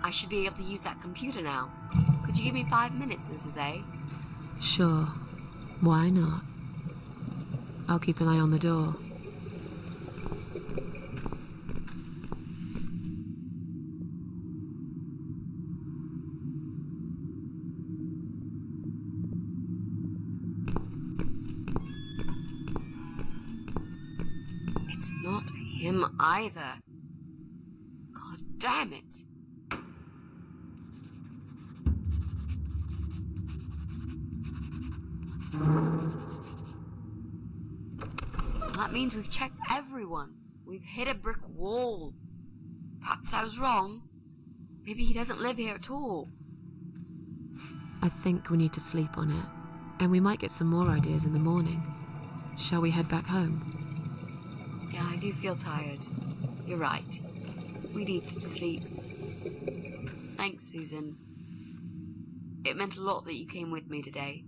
I should be able to use that computer now. Could you give me 5 minutes, Mrs. A? Sure. Why not? I'll keep an eye on the door. It's not him either. God damn it. That means we've checked everyone. We've hit a brick wall. Perhaps I was wrong. Maybe he doesn't live here at all. I think we need to sleep on it, and we might get some more ideas in the morning. Shall we head back home? Yeah, I do feel tired. You're right. We need some sleep. Thanks, Susan. It meant a lot that you came with me today.